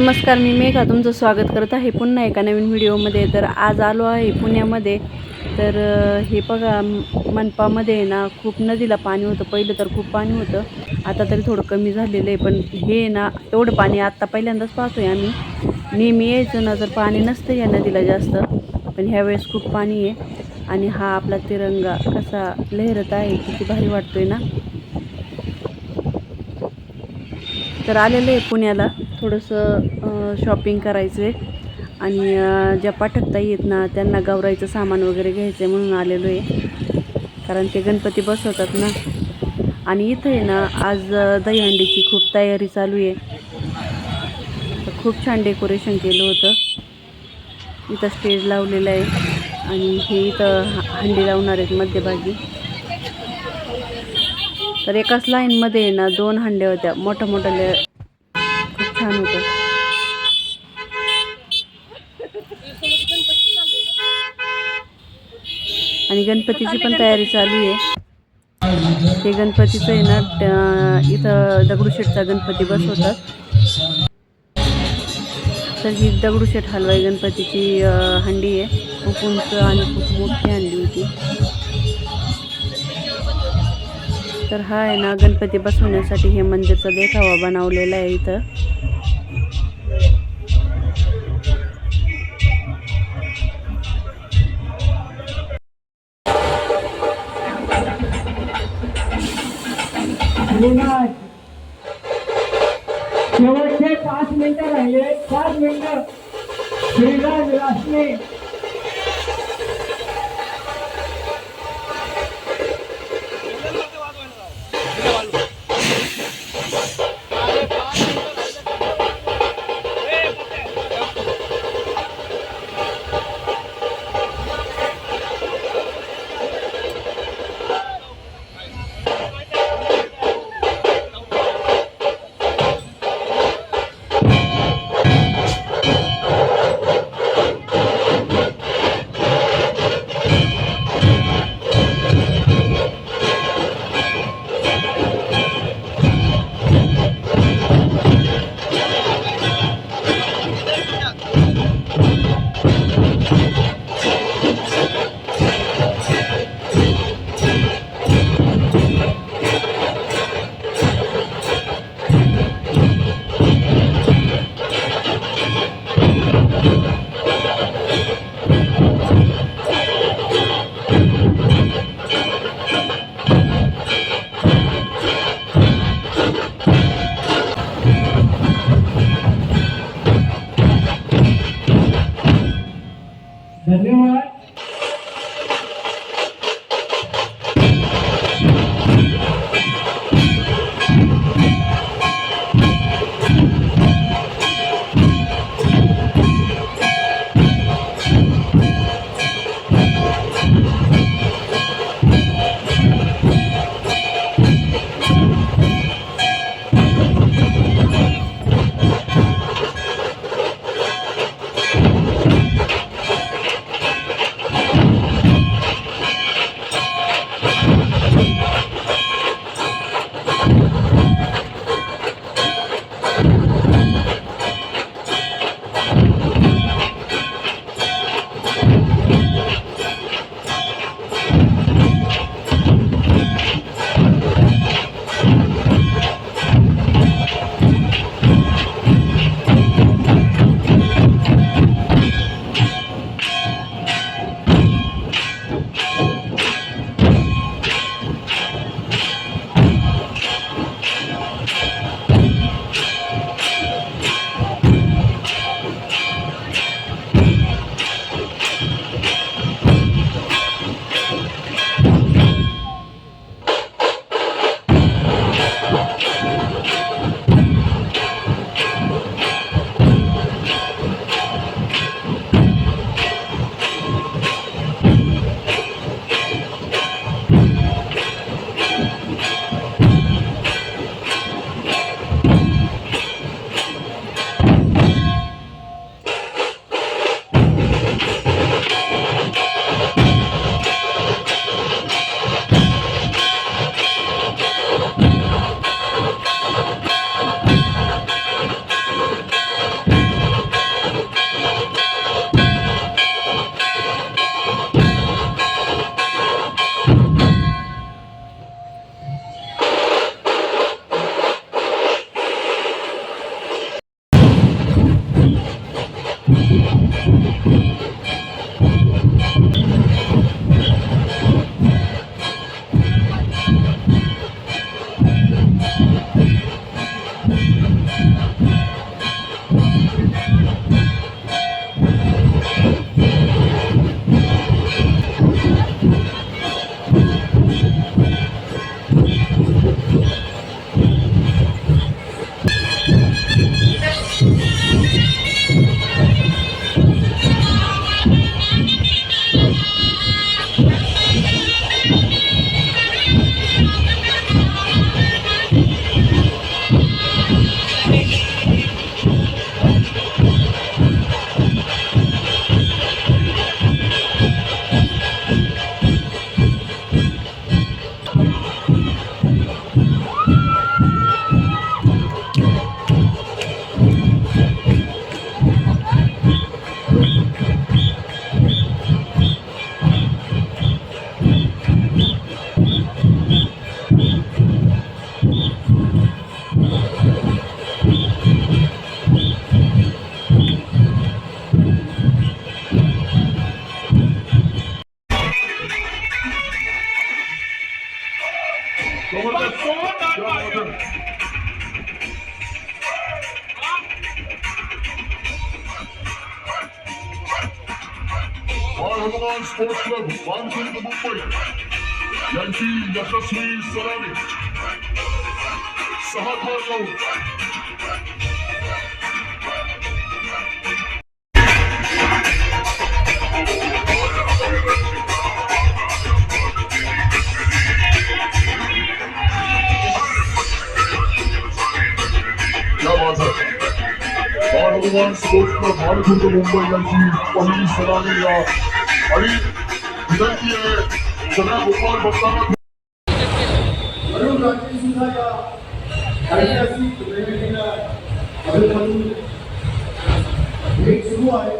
नमस्कार, मी मेघा तुमचं स्वागत करत आहे पुन्हा एका नवीन व्हिडिओमध्ये। तर आज आलो आहे पुण्यामध्ये। तर हे बघा, मनपामध्ये ना खूप नदीला पाणी होतं। पहिलं तर खूप पाणी होतं, आता तरी थोडं कमी झालेलं आहे। पण हे ना एवढं पाणी आत्ता पहिल्यांदाच पाहतोय आम्ही। नेहमी यायचं ना तर पाणी नसतं या नदीला जास्त, पण ह्यावेळेस खूप पाणी आहे। आणि हा आपला तिरंगा कसा लहरत आहे, किती भारी वाटतोय ना। तर आलेलं आहे पुण्याला, थोडंसं शॉपिंग करायचं आहे। आणि ज्या पाठकताई आहेत ना त्यांना गौराईचं सामान वगैरे घ्यायचं आहे म्हणून आलेलो आहे, कारण ते गणपती बसवतात ना। आणि इथं आहे ना आज दहीहंडीची खूप तयारी चालू आहे। तर खूप छान डेकोरेशन केलं होतं। इथं स्टेज लावलेलं आहे आणि हे इथं हंडी लावणार आहेत मध्यभागी। तर एकाच लाईनमध्ये आहे ना 2 हंड्या होत्या, मोठ्या मोठ्या, खूप छान होतं। आणि गणपतीची पण तयारी चालू आहे। हे गणपतीचं आहे ना इथं दगडूशेठचा गणपती बसवतात। तर ही दगडूशेठ हलवाई गणपतीची हंडी आहे। खूप उंच आणि खूप मोठी हंडी होती। तर हा आहे ना गणपती बसवण्यासाठी हे मंदिरचा देखावा बनवलेला आहे इथं। शेवटचे 5 मिनिटं राहिले, 5 मिनिटं श्रीराज विलासने धन्यवाद। बाळ हनुमान स्पोर्ट्स क्लब मानखुर्द मुंबई यांची यशस्वी सलामी 6 धाव लावून बाळ हनुमान स्पोर्ट्स क्लब मानखुर्द मुंबई यांची पहिली सलामी या आणि विनंती आहे सगळ्या गोपाळ भक्तांना अरुण राठी सुद्धा या ऐतिहासिक वेळेला अभिवादन भेट सुरू आहे.